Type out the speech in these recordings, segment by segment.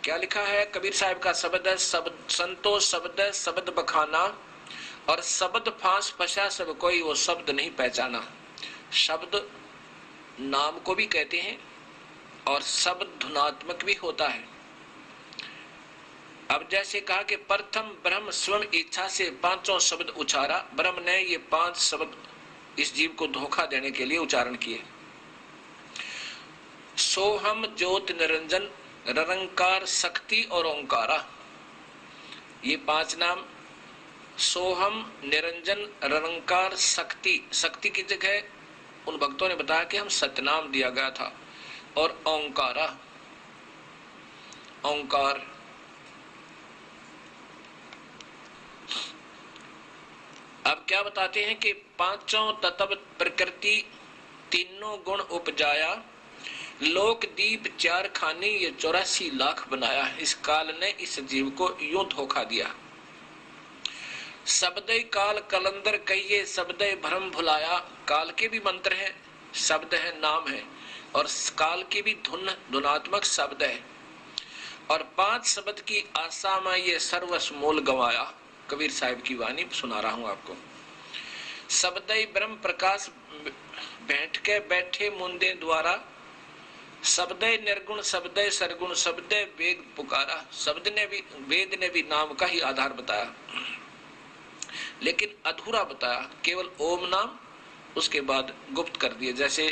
क्या लिखा है कबीर साहब का शब्द है, शब्द संतो शब्द शब्द बखाना, और शब्द फांस फंसा सब कोई वो शब्द नहीं पहचाना। शब्द नाम को भी कहते हैं और शब्द धुनात्मक भी होता है। अब जैसे कहा कि प्रथम ब्रह्म स्वयं इच्छा से पांचों शब्द उचारा, ब्रह्म ने ये 5 शब्द इस जीव को धोखा देने के लिए उच्चारण किए। सोहम ज्योत निरंजन निरंकार शक्ति और ओंकारा, ये 5 नाम। सोहम निरंजन निरंकार शक्ति, शक्ति की जगह उन भक्तों ने बताया कि हम सतनाम दिया गया था, और ओंकारा, ओंकार। अब क्या बताते हैं कि पांचों तत्व प्रकृति तीनों गुण उपजाया, लोक दीप 4 खाने ये 84 लाख बनाया। इस काल ने इस जीव को यूं धोखा दिया। शब्दय काल कलंदर कहिए शब्दय भ्रम भुलाया, काल के भी मंत्र है, शब्द है, नाम है, और काल की भी धुनात्मक शब्द है। और 5 शब्द की आशा में ये सर्वस्व मोल गंवाया। कबीर साहब की वाणी सुना रहा हूं आपको। शब्दय ब्रह्म प्रकाश बैठ के बैठे मुंदे द्वारा, शब्दय निर्गुण शब्दय सरगुण शब्दय वेद पुकारा। शब्द ने भी, वेद ने भी नाम का ही आधार बताया, लेकिन अधूरा बताया, केवल ओम नाम, उसके बाद गुप्त कर दिए। जैसे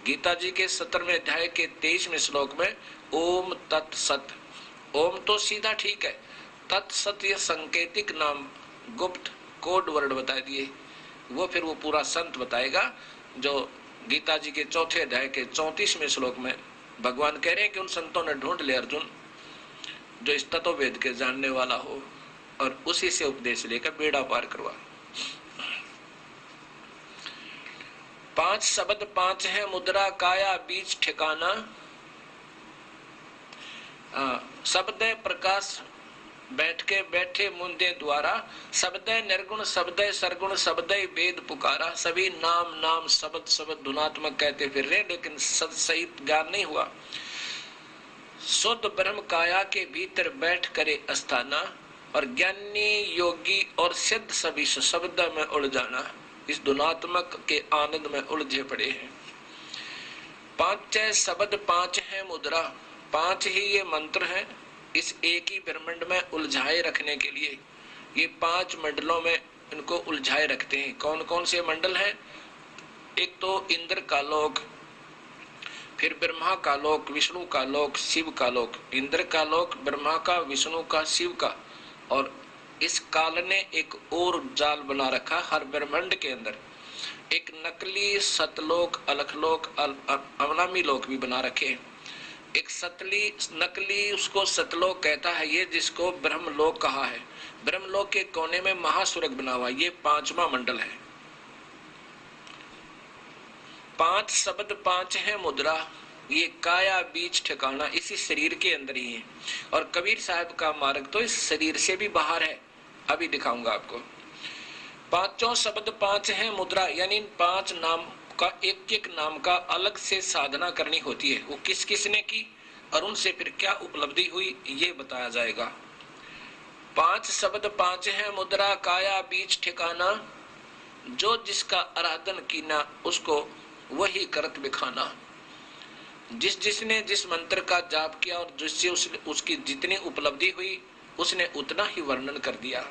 गीता जी के 17वें अध्याय के 23वें श्लोक में ओम तत्सत, ओम तो सीधा ठीक है, तत्सत ये संकेतिक नाम, गुप्त कोड वर्ड बता दिए। वो फिर वो पूरा संत बताएगा, जो गीता जी के 4थे अध्याय के 34वें श्लोक में भगवान कह रहे हैं कि उन संतों ने ढूंढ लिया अर्जुन, जो इस तत्व वेद के जानने वाला हो, और उसी से उपदेश लेकर बेड़ा पार करवा। 5 शब्द 5 है मुद्रा काया बीच ठिकाना, शब्द प्रकाश बैठ के बैठे मुंदे द्वारा, शब्द निर्गुण शब्द सरगुण शब्द वेद पुकारा। सभी नाम नाम शब्द शब्द धुनात्मक कहते फिर रहे, लेकिन सहित ज्ञान नहीं हुआ। शुद्ध ब्रह्म काया के भीतर बैठ करे अस्थाना, और ज्ञानी योगी और सिद्ध सभी शब्द में उड़ जाना। इस धुनात्मक के आनंद में उलझे पड़े हैं। 5 शब्द 5 है मुद्रा, 5 ही ये मंत्र है इस एक ही ब्रह्मांड में उलझाए रखने के लिए। ये 5 मंडलों में इनको उलझाए रखते हैं। कौन कौन से मंडल हैं? एक तो इंद्र का लोक, फिर ब्रह्मा का लोक, विष्णु का लोक, शिव का लोक। इंद्र का लोक, ब्रह्मा का, विष्णु का, शिव का। और इस काल ने एक और जाल बना रखा हर ब्रह्मांड के अंदर, एक नकली सतलोक, अलखलोक, अवनामी लोक भी बना रखे। एक सतली नकली, उसको सतलोक कहता है ये, जिसको ब्रह्मलोक कहा है। ब्रह्मलोक के कोने में महासुरग बना हुआ, ये 5वां मंडल है। 5 शब्द 5 है मुद्रा, ये काया बीच ठिकाना इसी शरीर के अंदर ही है। और कबीर साहब का मार्ग तो इस शरीर से भी बाहर है, अभी दिखाऊंगा आपको। 5 शब्द 5 है मुद्रा, यानी 5 नाम का एक एक नाम का अलग से साधना करनी होती है। वो किस किस ने की और उनसे फिर क्या उपलब्धि हुई, ये बताया जाएगा। 5 शब्द 5 है मुद्रा काया बीच ठिकाना, जो जिसका आराधन कीना उसको वही करत बिखाना। जिस जिसने जिस मंत्र का जाप किया और जिससे उसकी जितनी उपलब्धि हुई उसने उतना ही वर्णन कर दिया।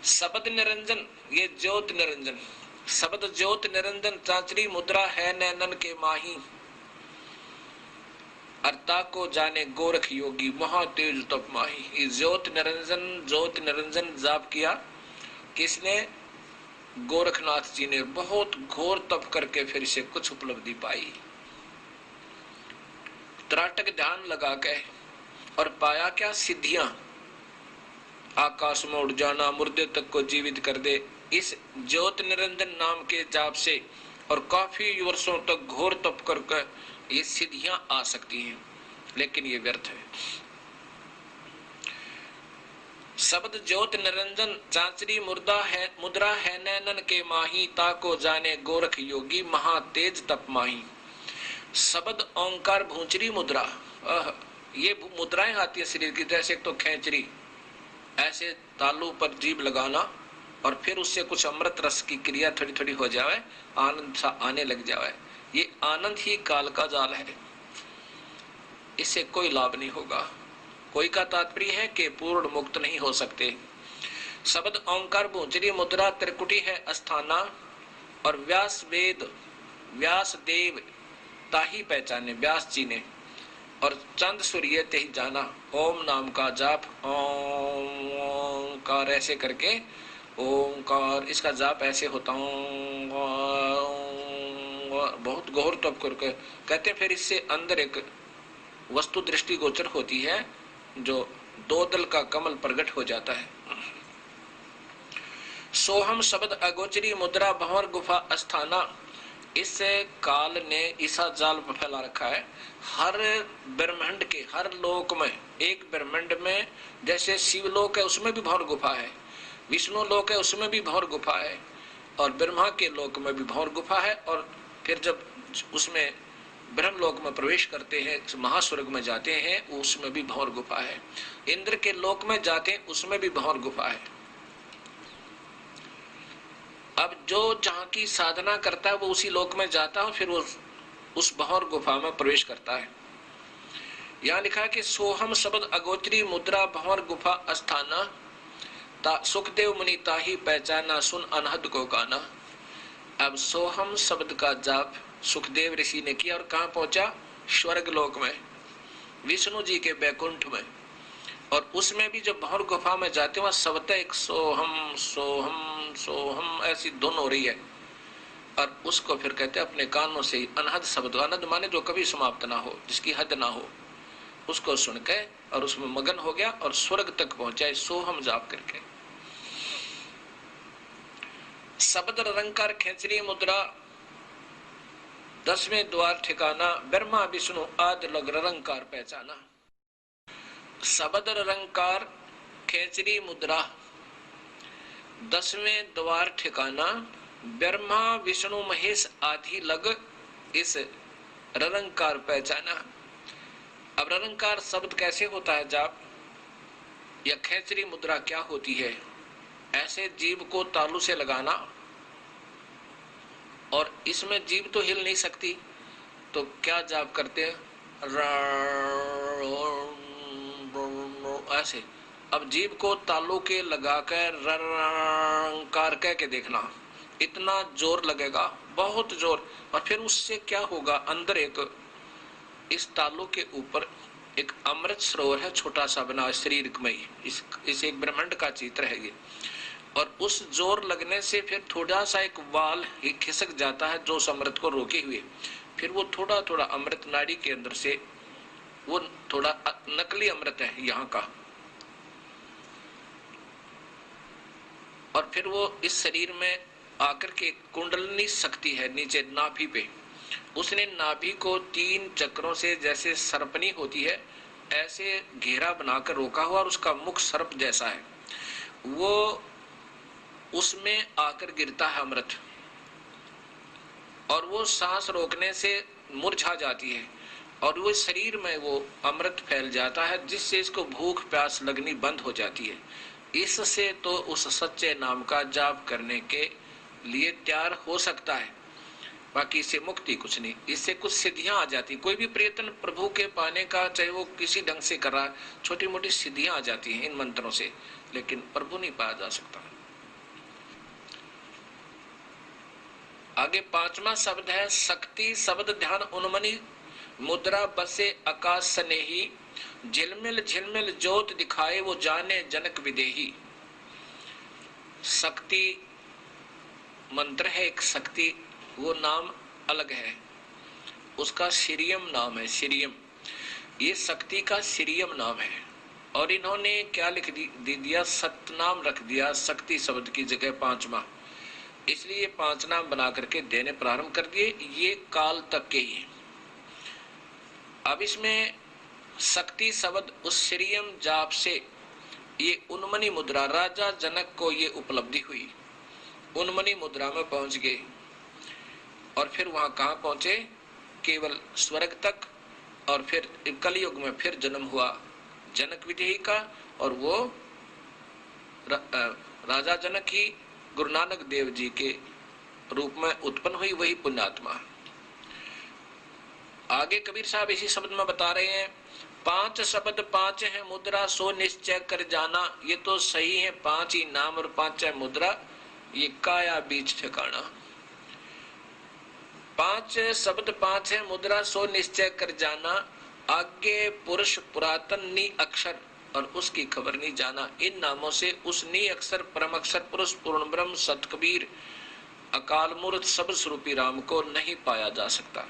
शब्द निरंजन, ये ज्योत निरंजन, शब्द ज्योत निरंजन चांचरी मुद्रा है नैनन के माही, अर्ता को जाने गोरख योगी महातेज तप माही। ज्योत निरंजन जाप किया किसने? गोरखनाथ जी ने। बहुत घोर तप करके फिर से कुछ उपलब्धि पाई, त्राटक ध्यान लगा के, और पाया क्या? सिद्धियां। आकाश में उड़ जाना, मुर्दे तक को जीवित कर दे, इस ज्योत निरंजन नाम के जाप से। और काफी वर्षों तक घोर तप करके ये सिद्धियां आ सकती हैं, लेकिन ये व्यर्थ है। शब्द ज्योत निरंजन चांचरी मुद्रा है नैनन के माही, ताको जाने गोरख योगी महातेज तप माही। शब्द ओंकार भूंचरी मुद्रा, ये मुद्राएं आती है शरीर की, जैसे एक तो खेचरी, ऐसे तालू पर जीभ लगाना और फिर उससे कुछ अमृत रस की क्रिया थोड़ी थोड़ी हो जाए, आनंद सा आने लग जाए। ये आनंद ही काल का जाल है, इससे कोई लाभ नहीं होगा। कोई का तात्पर्य है कि पूर्ण मुक्त नहीं हो सकते। शब्द ओंकार भूंजरी मुद्रा त्रिकुटी है अस्थाना, और व्यास वेद व्यास देव ताही पहचाने, व्यास जी ने, और चंद सूर्य ते ही जाना। ओम नाम का जाप, ओंकार ऐसे करके, ओंकार इसका जाप ऐसे होता हूँ, बहुत गौर तब करके कहते हैं। फिर इससे अंदर एक वस्तु दृष्टि गोचर होती है, जो दो दल का कमल प्रकट हो जाता है। सोहम शब्द अगोचरी मुद्रा भंवर गुफा अस्थाना, इस काल ने ईसा जाल फैला रखा है। हर ब्रह्मांड के हर लोक में, एक ब्रह्मांड में जैसे शिवलोक है उसमें भी भंवर गुफा है, विष्णु लोक है उसमें भी भंवर गुफा है, और ब्रह्मा के लोक में भी भंवर गुफा है। और फिर जब उसमें ब्रह्म लोक में प्रवेश करते हैं, महास्वर्ग में जाते हैं, उसमें भी भंवर गुफा है। इंद्र के लोक में जाते हैं, उसमें भी भंवर गुफा है। अब जो जहां की साधना करता है वो उसी लोक में जाता है, फिर वो उस भंवर गुफा में प्रवेश करता है। यहां लिखा है कि सोहम शब्द अगोचरी मुद्रा भंवर गुफा अस्थाना, सुखदेव मुनि ताही पहचाना, सुन अनहद को गाना। अब सोहम शब्द का जाप सुखदेव ऋषि ने किया, और कहां पहुंचा? स्वर्ग लोक में, विष्णु जी के बैकुंठ में। और उसमें भी जब भंवर गुफा में जाते वहां सबते एक सोहम सोहम सोहम ऐसी धुन हो रही है, और उसको फिर कहते हैं अपने कानों से अनहद शब्द, अनहद माने जो कभी समाप्त ना हो, जिसकी हद ना हो, उसको सुन के और उसमें मगन हो गया और स्वर्ग तक पहुंचा सोहम जाप करके। शब्द रंकार खेचरी मुद्रा 10वें द्वार ठिकाना, ब्रह्मा विष्णु आदि लग रंकार पहचाना। शब्द रंकार खेचरी मुद्रा 10वें द्वार ठिकाना, ब्रह्मा विष्णु महेश आदि लग इस रंकार पहचाना। अब रंकार शब्द कैसे होता है जाप, या खेचरी मुद्रा क्या होती है? ऐसे जीभ को तालू से लगाना, और इसमें जीभ तो हिल नहीं सकती, तो क्या जाप करते हैं? ऐसे। अब जीभ को तालू के लगाकर रंकार कह के देखना, इतना जोर लगेगा, बहुत जोर। और फिर उससे क्या होगा, अंदर एक इस तालू के ऊपर एक अमृत सरोवर है, छोटा सा बना शरीर में ही, इस एक ब्रह्मांड का चित्र है ये। और उस जोर लगने से फिर थोड़ा सा एक वाल ही खिसक जाता है जो उस अमृत को रोके हुए, फिर वो थोड़ा थोड़ा अमृत नाड़ी के अंदर से, वो थोड़ा नकली अमृत है यहाँ का, और फिर वो इस शरीर में आकर के कुंडलनी शक्ति है नीचे नाभि पे, उसने नाभि को 3 चक्रों से जैसे सर्पनी होती है ऐसे घेरा बनाकर रोका हुआ, और उसका मुख सर्प जैसा है, वो उसमें आकर गिरता है अमृत, और वो सांस रोकने से मुरझा जाती है, और वो शरीर में वो अमृत फैल जाता है, जिससे इसको भूख प्यास लगनी बंद हो जाती है। इससे तो उस सच्चे नाम का जाप करने के लिए तैयार हो सकता है, बाकी इससे मुक्ति कुछ नहीं। इससे कुछ सिद्धियां आ जाती, कोई भी प्रयत्न प्रभु के पाने का, चाहे वो किसी ढंग से कर रहा है, छोटी मोटी सिद्धियां आ जाती हैं इन मंत्रों से, लेकिन प्रभु नहीं पाया जा सकता। आगे 5वां शब्द है शक्ति शब्द ध्यान उन्मनी मुद्रा बसे आकाश स्नेही, झिलमिल झिलमिल ज्योत दिखाए वो जाने जनक विदेही। शक्ति मंत्र है एक, शक्ति वो नाम अलग है, उसका श्रीयम नाम है, श्रीयम, ये शक्ति का श्रीयम नाम है। और इन्होंने क्या लिख दिया, सतनाम रख दिया शक्ति शब्द की जगह 5वां, इसलिए 5 नाम बना करके देने प्रारंभ कर दिए, ये काल तक के ही। अब इसमें शक्ति शब्द उस श्रीयम जाप से ये उन्मनी मुद्रा, राजा जनक को ये उपलब्धि हुई, उन्मनी मुद्रा में पहुंच गए, और फिर वहां कहां पहुंचे, केवल स्वर्ग तक, और फिर कलयुग में फिर जन्म हुआ जनक विदेही का, और वो राजा जनक ही गुरु नानक देव जी के रूप में उत्पन्न हुई, वही पुण्यात्मा। आगे कबीर साहब इसी शब्द में बता रहे हैं, 5 शब्द 5 है मुद्रा, सो निश्चय कर जाना। ये तो सही है, 5 ही नाम और 5 है मुद्रा, ये काया बीच ठिकाना। 5 शब्द 5 है मुद्रा, सो निश्चय कर जाना। आगे पुरुष पुरातन नी अक्षर, और उसकी खबर नहीं जाना। इन नामों से उस नी अक्षर परम अक्षर पुरुष पूर्ण ब्रह्म सत कबीर अकाल मूर्त सब स्वरूपी राम को नहीं पाया जा सकता।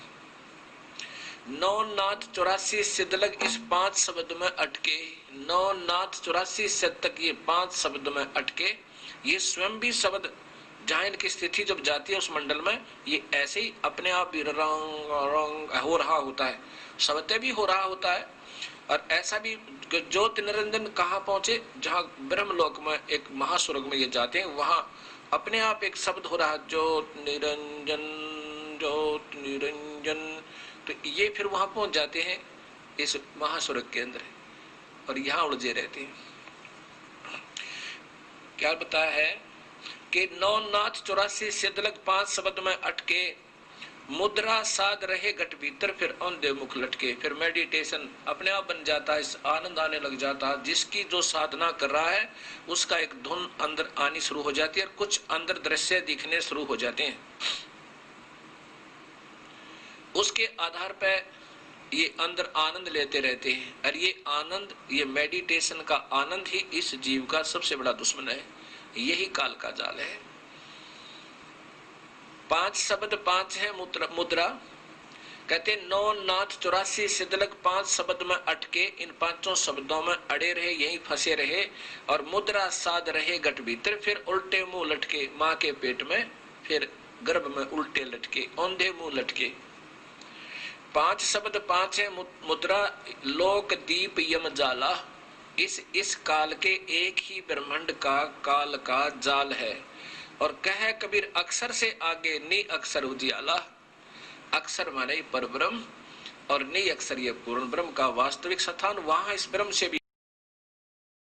9 नाथ 84 सिद्धलग इस 5 शब्द में अटके। 9 नाथ 84 सिद्ध तक ये 5 शब्द में अटके। ये स्वयं भी शब्द जहां इनकी स्थिति जब जाती है उस मंडल में, ये ऐसे ही अपने आप भी रंग रंग हो रहा होता है, शब्द भी हो रहा होता है। और ऐसा भी ज्योत निरंजन कहाँ पहुंचे, जहां ब्रह्मलोक में एक महास्वर्ग में ये जाते हैं, वहां अपने आप एक शब्द हो रहा है, ज्योत निरंजन ज्योत निरंजन। तो ये फिर वहां पहुंच जाते हैं इस महास्वर्ग के अंदर, और यहां उलझे रहते हैं। क्या बताया है कि 9 नाथ 84 सिद्धलग 5 शब्द में अटके। मुद्रा साध रहे घट भीतर, फिर औंधे मुख लटके। फिर मेडिटेशन अपने आप बन जाता है, आनंद आने लग जाता है। जिसकी जो साधना कर रहा है उसका एक धुन अंदर आनी शुरू हो जाती है, और कुछ अंदर दृश्य दिखने शुरू हो जाते हैं। उसके आधार पर ये अंदर आनंद लेते रहते हैं, और ये आनंद, ये मेडिटेशन का आनंद ही इस जीव का सबसे बड़ा दुश्मन है। यही काल का जाल है। 5 शब्द 5 है मुद्रा, कहते 9 नाथ 84 सिद्धलग 5 शब्द में अटके। इन 5 शब्दों में अड़े रहे, यहीं फंसे रहे, और मुद्रा साध रहे घट भीतर, फिर उल्टे मुंह लटके माँ के पेट में, फिर गर्भ में उल्टे लटके, औंधे मुंह लटके। 5 शब्द 5 है मुद्रा, लोक दीप यम जाला। इस काल के एक ही ब्रह्मांड का काल का जाल है। और कहे कबीर अक्षर से आगे नी अक्षर उजियाला। अक्षर माने पर ब्रह्म, और नी अक्षर ये पूर्ण ब्रह्म का वास्तविक स्थान, वहां इस ब्रह्म से भी